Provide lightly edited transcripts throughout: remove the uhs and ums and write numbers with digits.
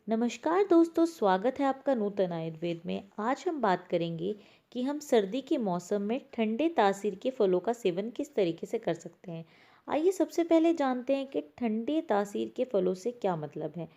नमस्कार दोस्तों, स्वागत है आपका नूतन आयुर्वेद में। आज हम बात करेंगे कि हम सर्दी के मौसम में ठंडे तासीर के फलों का सेवन किस तरीके से कर सकते हैं। आइए सबसे पहले जानते हैं कि ठंडे तासीर के फलों से क्या मतलब है।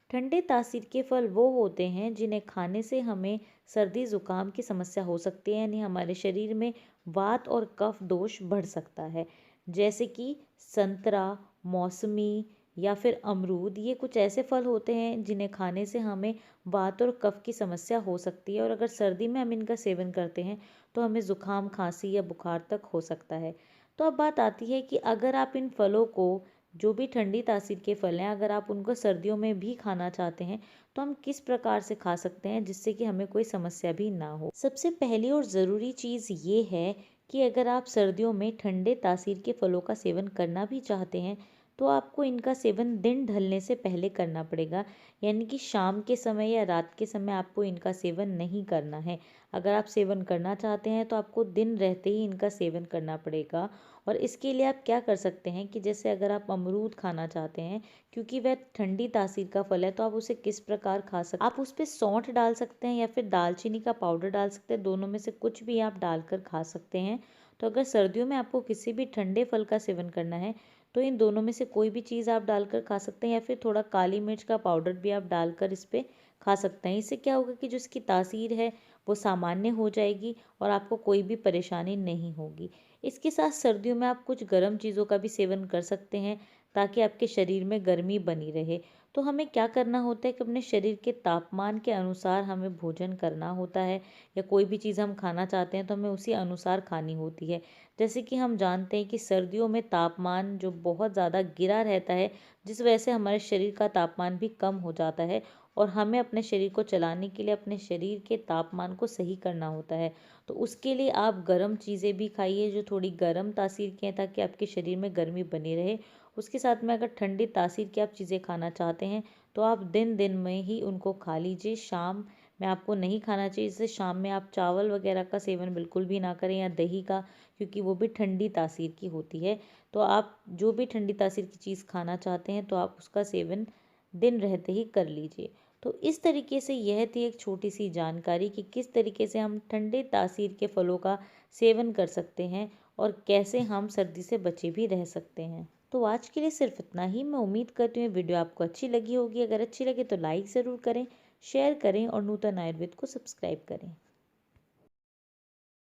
ठंडे तासीर के फल वो होते हैं जिन्हें खाने से हमें सर्दी जुकाम की समस्या हो सकती है, यानी हमारे शरीर में वात और कफ दोष बढ़ सकता है। जैसे कि संतरा, मौसमी या फिर अमरूद, ये कुछ ऐसे फल होते हैं जिन्हें खाने से हमें वात और कफ की समस्या हो सकती है, और अगर सर्दी में हम इनका सेवन करते हैं तो हमें ज़ुकाम, खांसी या बुखार तक हो सकता है। तो अब बात आती है कि अगर आप इन फलों को, जो भी ठंडी तासीर के फल हैं, अगर आप उनको सर्दियों में भी खाना चाहते हैं तो हम किस प्रकार से खा सकते हैं जिससे कि हमें कोई समस्या भी ना हो। सबसे पहली और ज़रूरी चीज़ ये है कि अगर आप सर्दियों में ठंडे तासीर के फलों का सेवन करना भी चाहते हैं तो आपको इनका सेवन दिन ढलने से पहले करना पड़ेगा, यानी कि शाम के समय या रात के समय आपको इनका सेवन नहीं करना है। अगर आप सेवन करना चाहते हैं तो आपको दिन रहते ही इनका सेवन करना पड़ेगा। और इसके लिए आप क्या कर सकते हैं कि जैसे अगर आप अमरूद खाना चाहते हैं, क्योंकि वह ठंडी तासीर का फल है, तो आप उसे किस प्रकार खा सकते हैं। आप उस पर सौंठ डाल सकते हैं या फिर दालचीनी का पाउडर डाल सकते हैं, दोनों में से कुछ भी आप डालकर खा सकते हैं। तो अगर सर्दियों में आपको किसी भी ठंडे फल का सेवन करना है तो इन दोनों में से कोई भी चीज़ आप डालकर खा सकते हैं, या फिर थोड़ा काली मिर्च का पाउडर भी आप डालकर इस पे खा सकते हैं। इससे क्या होगा कि जो इसकी तासीर है वो सामान्य हो जाएगी और आपको कोई भी परेशानी नहीं होगी। इसके साथ सर्दियों में आप कुछ गर्म चीज़ों का भी सेवन कर सकते हैं ताकि आपके शरीर में गर्मी बनी रहे। तो हमें क्या करना होता है कि अपने शरीर के तापमान के अनुसार हमें भोजन करना होता है, या कोई भी चीज़ हम खाना चाहते हैं तो हमें उसी अनुसार खानी होती है। जैसे कि हम जानते हैं कि सर्दियों में तापमान जो बहुत ज़्यादा गिरा रहता है, जिस वजह से हमारे शरीर का तापमान भी कम हो जाता है, और हमें अपने शरीर को चलाने के लिए अपने शरीर के तापमान को सही करना होता है। तो उसके लिए आप गर्म चीज़ें भी खाइए जो थोड़ी गर्म तासीर की हैं, ताकि आपके शरीर में गर्मी बनी रहे। उसके साथ में अगर ठंडी तासीर की आप चीज़ें खाना चाहते हैं तो आप दिन दिन में ही उनको खा लीजिए। शाम में आपको नहीं खाना चाहिए। जैसे शाम में आप चावल वगैरह का सेवन बिल्कुल भी ना करें, या दही का, क्योंकि वो भी ठंडी तासीर की होती है। तो आप जो भी ठंडी तासीर की चीज़ खाना चाहते हैं तो आप उसका सेवन दिन रहते ही कर लीजिए। तो इस तरीके से यह थी एक छोटी सी जानकारी कि किस तरीके से हम ठंडे तासीर के फलों का सेवन कर सकते हैं और कैसे हम सर्दी से बचे भी रह सकते हैं। तो आज के लिए सिर्फ इतना ही। मैं उम्मीद करती हूँ वीडियो आपको अच्छी लगी होगी। अगर अच्छी लगे तो लाइक ज़रूर करें, शेयर करें और नूतन आयुर्वेद को सब्सक्राइब करें।